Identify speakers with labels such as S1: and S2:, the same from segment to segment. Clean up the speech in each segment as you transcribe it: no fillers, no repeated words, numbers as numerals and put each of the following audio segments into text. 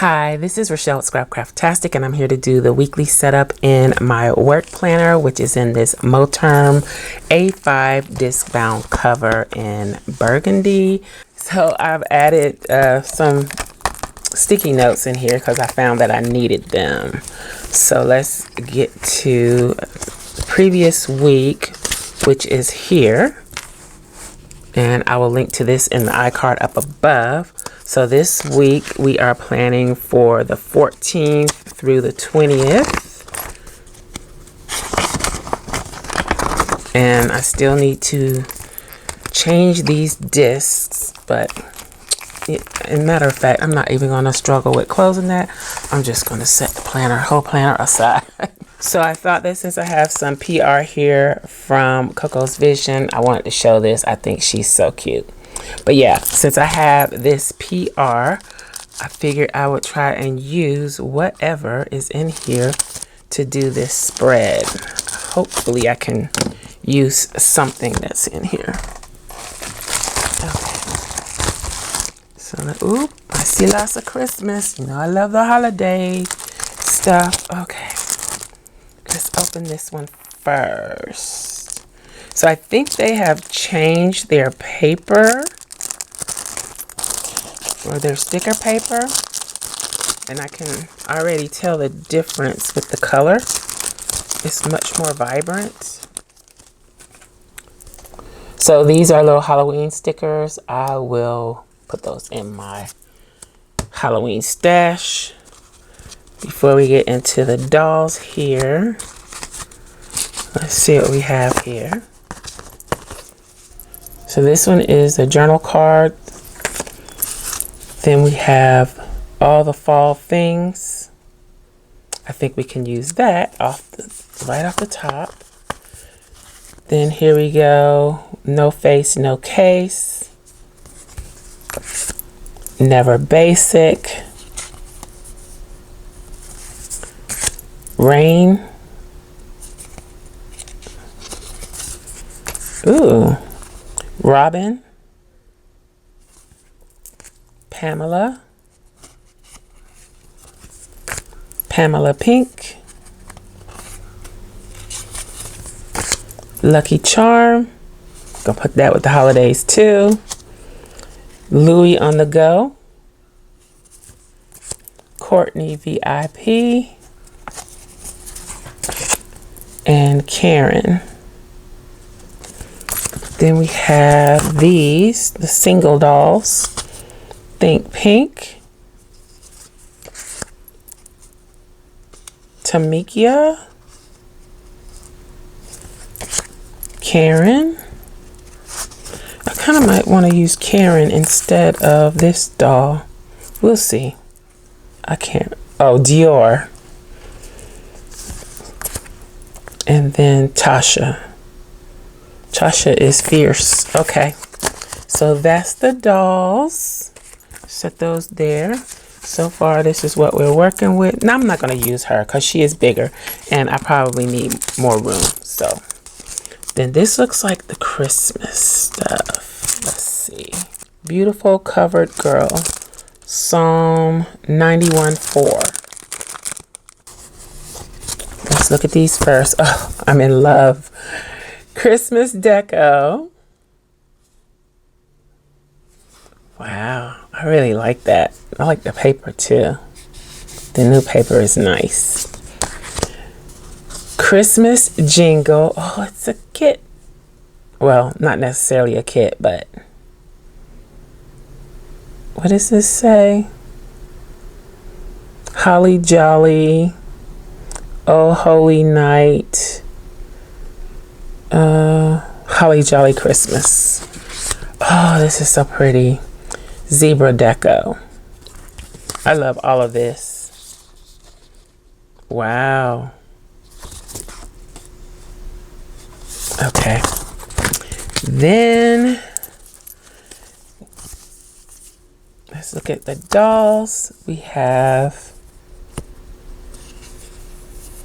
S1: Hi, this is Rachelle at Scrapcraftastic, and I'm here to do the weekly setup in my work planner, which is in this Moterm A5 disc bound cover in burgundy. So I've added some sticky notes in here because I found that I needed them. So let's get to the previous week, which is here. And I will link to this in the iCard up above. So this week we are planning for the 14th through the 20th. And I still need to change these discs, but as a matter of fact, I'm not even gonna struggle with closing that. I'm just gonna set the whole planner aside. So I thought that since I have some PR here from COCO'S Vision, I wanted to show this. I think she's so cute. But yeah, since I have this PR, I figured I would try and use whatever is in here to do this spread. Hopefully I can use something that's in here. Okay. So, oop, I see lots of Christmas. You know, I love the holiday stuff. Okay. Let's open this one first. So I think they have changed their paper or their sticker paper, and I can already tell the difference with the color. It's much more vibrant. So these are little Halloween stickers. I will put those in my Halloween stash. Before we get into the dolls here, let's see what we have here. So this one is a journal card. Then we have all the fall things. I think we can use that right off the top. Then here we go. No face, no case. Never basic. Rain. Ooh. Robin. Pamela. Pamela Pink. Lucky Charm. Gonna put that with the holidays too. Louis on the Go. Courtney VIP. And Karen. Then we have these, the single dolls. Think Pink. Tamikia. Karen. I kind of might want to use Karen instead of this doll. We'll see. I can't. Oh, Dior. And then Tasha. Tasha is fierce. Okay. So that's the dolls. Set those there. So far, this is what we're working with. Now, I'm not going to use her because she is bigger and I probably need more room. So then this looks like the Christmas stuff. Let's see. Beautiful Covered Girl. Psalm 91:4. Let's look at these first. Oh, I'm in love. Christmas deco. Wow, I really like that. I like the paper too. The new paper is nice. Christmas jingle. Oh, it's a kit. Well, not necessarily a kit, but what does this say? Holly Jolly. Oh Holy Night. Holly Jolly Christmas. Oh, this is so pretty. Zebra deco. I love all of this. Wow. Okay. Then let's look at the dolls. We have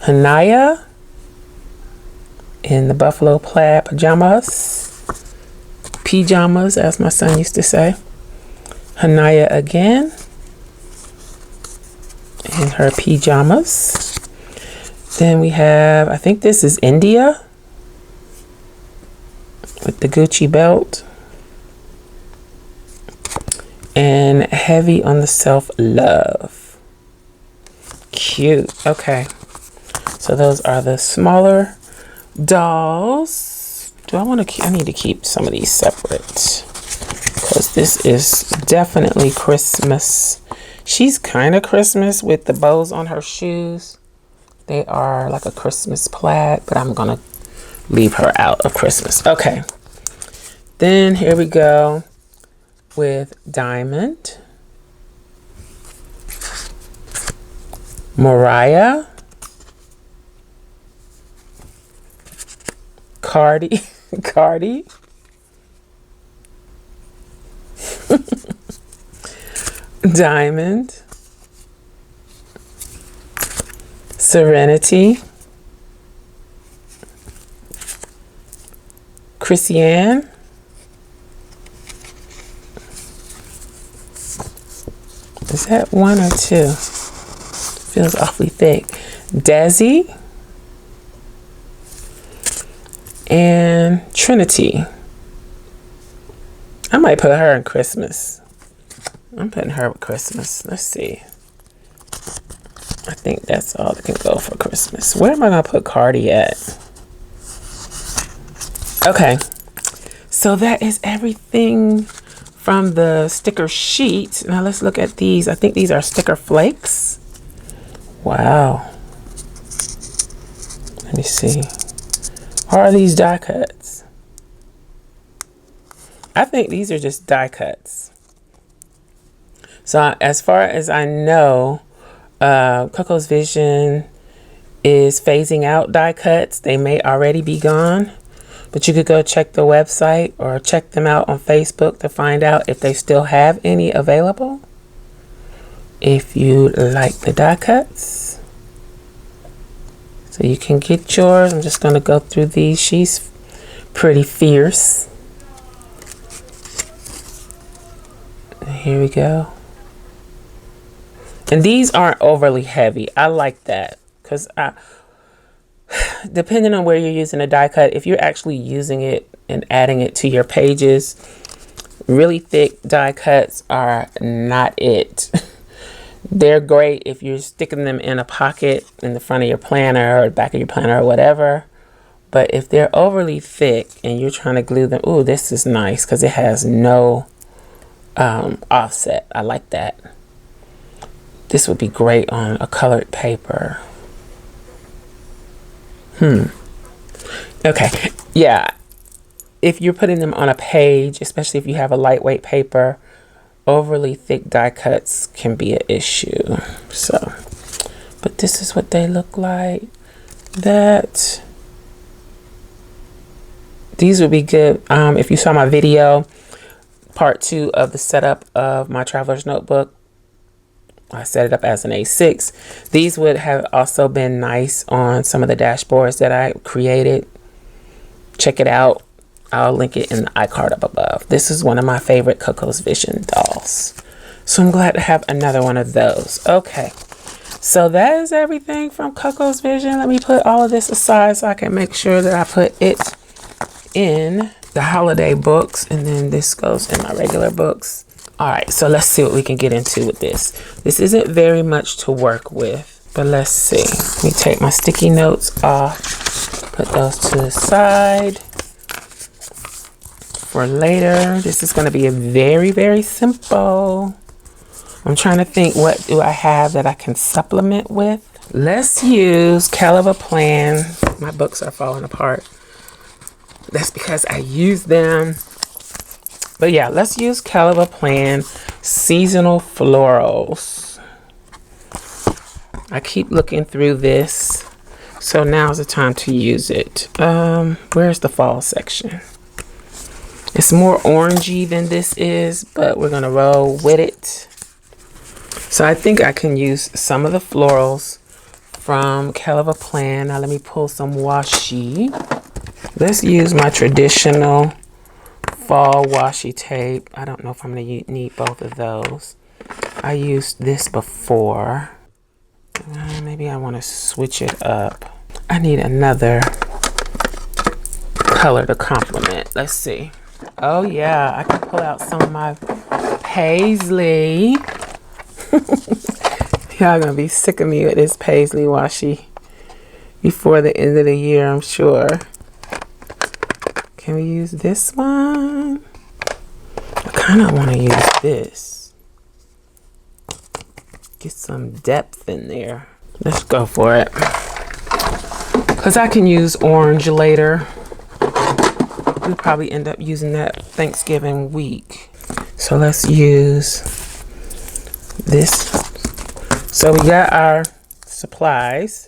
S1: Hanaya in the buffalo plaid pajamas, as my son used to say. Hanaya again. in her pajamas. Then we have, I think this is India with the Gucci belt. And heavy on the self-love. Cute. Okay. So those are the smaller dolls. Do I want to keep, I need to keep some of these separate because this is definitely Christmas. She's kind of Christmas with the bows on her shoes. They are like a Christmas plaid, but I'm going to leave her out of Christmas. Okay. Then here we go with Diamond, Mariah, Cardi, Diamond, Serenity, Christiane, is that one or two? Feels awfully thick. Desi and Trinity. I might put her in Christmas. I'm putting her with Christmas. Let's see. I think that's all that can go for Christmas. Where am I going to put Cardi at? Okay. So that is everything from the sticker sheet. Now let's look at these. I think these are sticker flakes. Wow. Let me see. Are these die cuts? I think these are just die cuts. So as far as I know, Coco's Vision is phasing out die cuts. They may already be gone. But you could go check the website or check them out on Facebook to find out if they still have any available. If you like the die cuts. So you can get yours. I'm just going to go through these. She's pretty fierce. Here we go. And these aren't overly heavy. I like that because depending on where you're using a die cut, if you're actually using it and adding it to your pages, really thick die cuts are not it. They're great if you're sticking them in a pocket in the front of your planner or the back of your planner or whatever. But if they're overly thick and you're trying to glue them, ooh, this is nice because it has no offset. I like that. This would be great on a colored paper. Okay, yeah, if you're putting them on a page, especially if you have a lightweight paper, overly thick die cuts can be an issue. So, but this is what they look like. These would be good if you saw my video, part 2 of the setup of my traveler's notebook. I set it up as an A6. These would have also been nice on some of the dashboards that I created. Check it out. I'll link it in the iCard up above. This is one of my favorite Coco's Vision dolls. So I'm glad to have another one of those. Okay. So that is everything from Coco's Vision. Let me put all of this aside so I can make sure that I put it in the holiday books. And then this goes in my regular books. All right, so let's see what we can get into with this. This isn't very much to work with, but let's see. Let me take my sticky notes off, put those to the side for later. This is going to be a very, very simple. I'm trying to think, what do I have that I can supplement with? Let's use CHELA Plan. My books are falling apart. That's because I use them. But yeah, let's use CHELA Plan Seasonal Florals. I keep looking through this, so now's the time to use it. Where's the fall section? It's more orangey than this is, but we're gonna roll with it. So I think I can use some of the florals from CHELA Plan. Now let me pull some washi. Let's use my traditional fall washi tape. I don't know if I'm going to need both of those. I used this before. maybe I want to switch it up. I need another color to complement. Let's see. Oh yeah, I can pull out some of my paisley. Y'all gonna be sick of me with this paisley washi before the end of the year, I'm sure. Can we use this one? I kind of want to use this. Get some depth in there. Let's go for it. Because I can use orange later. We'll probably end up using that Thanksgiving week. So let's use this. So we got our supplies.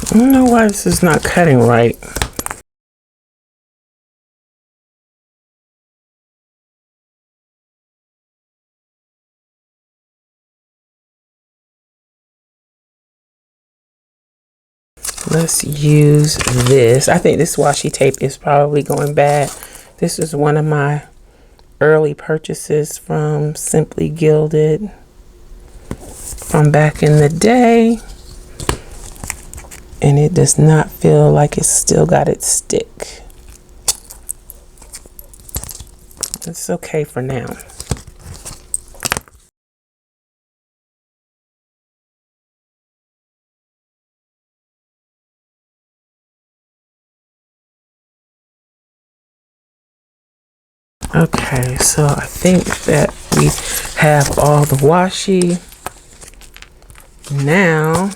S1: I don't know why this is not cutting right. Let's use this. I think this washi tape is probably going bad. This is one of my early purchases from Simply Gilded from back in the day. And it does not feel like it's still got its stick. It's okay for now. Okay, so I think that we have all the washi. Now,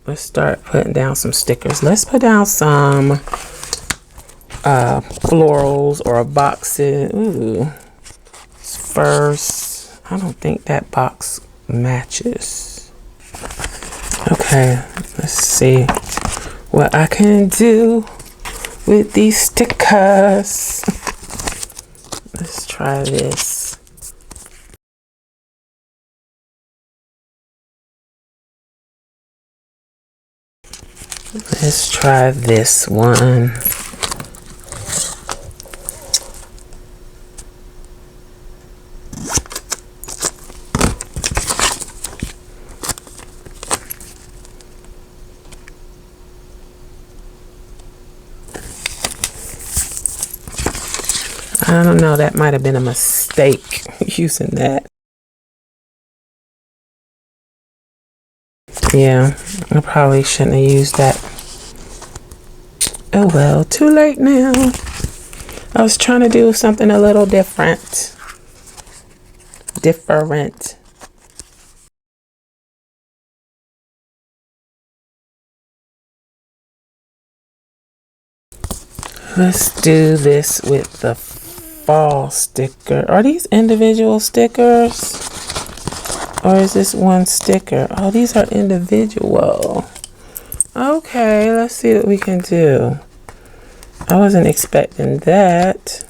S1: let's start putting down some stickers. Let's put down some florals or boxes. Ooh, first, I don't think that box matches. Okay, let's see what I can do with these stickers. Let's try this. Let's try this one. I don't know, that might have been a mistake using that. Yeah, I probably shouldn't have used that. Oh well, too late now. I was trying to do something a little different. Let's do this with the fall sticker. Are these individual stickers? Or is this one sticker? Oh, these are individual. Okay, let's see what we can do. I wasn't expecting that.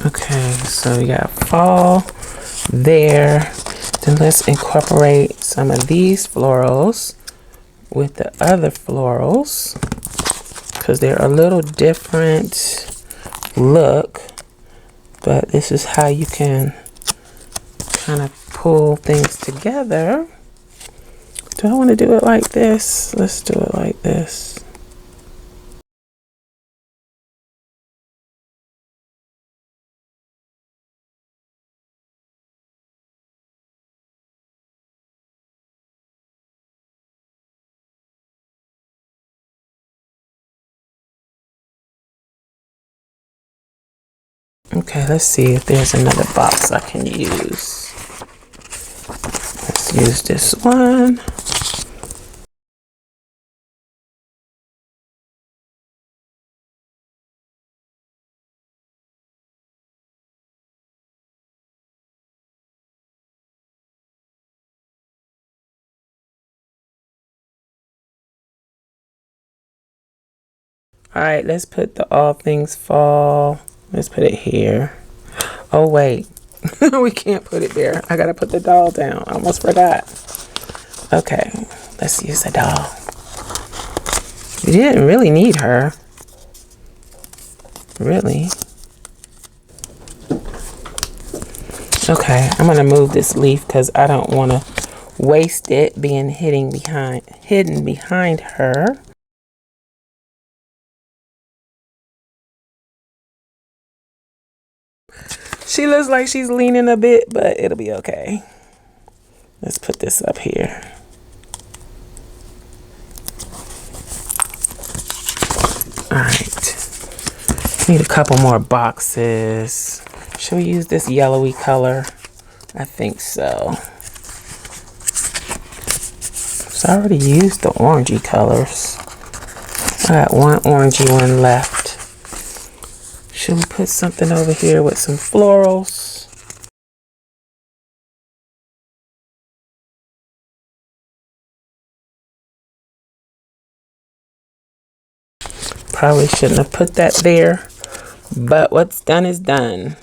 S1: Okay, so we got fall there. Then let's incorporate some of these florals with the other florals because they're a little different look, but this is how you can kind of pull things together. Do I want to do it like this? Let's do it like this. Okay, let's see if there's another box I can use. Let's use this one. All right, let's put the All Things Fall. Let's put it here. Oh, wait. We can't put it there. I gotta put the doll down. I almost forgot. Okay, let's use the doll. We didn't really need her. Really. Okay, I'm gonna move this leaf because I don't want to waste it being hidden behind her. She looks like she's leaning a bit, but it'll be okay. Let's put this up here. All right. Need a couple more boxes. Should we use this yellowy color? I think so. So I already used the orangey colors. I got one orangey one left. Should we put something over here with some florals? Probably shouldn't have put that there, but what's done is done.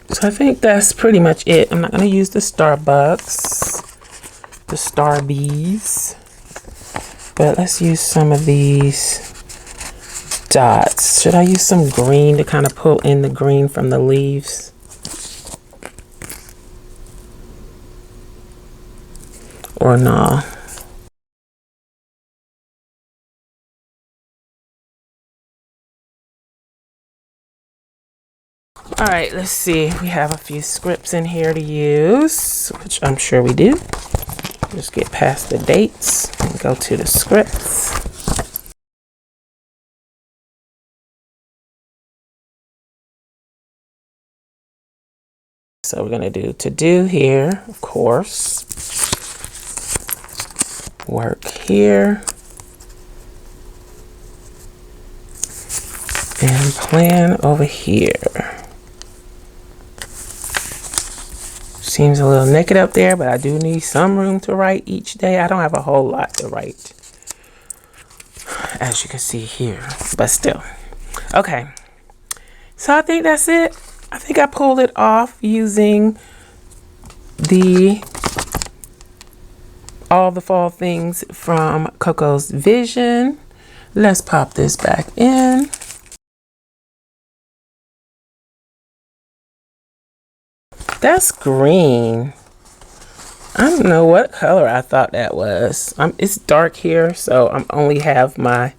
S1: So I think that's pretty much it. I'm not going to use the Starbucks, the Starbies. But let's use some of these dots. Should I use some green to kind of pull in the green from the leaves? Or nah? All right, let's see. We have a few scripts in here to use, which I'm sure we do. Just get past the dates and go to the scripts. So we're going to do to do here, of course. Work here. And plan over here. Seems a little naked up there, but I do need some room to write each day. I don't have a whole lot to write, as you can see here, but still. Okay, so I think that's it. I think I pulled it off using all the fall things from Coco's Vision. Let's pop this back in. That's green. I don't know what color I thought that was. It's dark here, so I only have my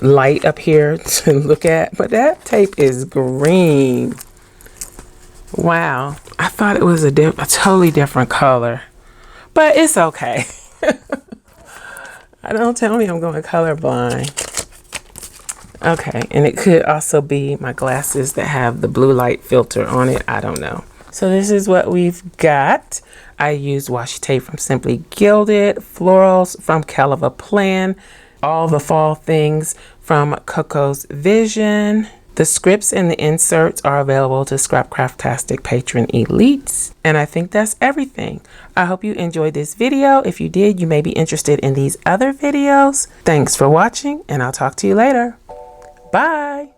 S1: light up here to look at, but that tape is green. Wow, I thought it was a totally different color, but it's okay. Don't tell me I'm going colorblind. Okay, and it could also be my glasses that have the blue light filter on it. I don't know. So this is what we've got. I used washi tape from Simply Gilded, florals from CHELA Plan, all the fall things from Coco's Vision. The scripts and the inserts are available to Scrapcraftastic Patron Elites. And I think that's everything. I hope you enjoyed this video. If you did, you may be interested in these other videos. Thanks for watching, and I'll talk to you later. Bye.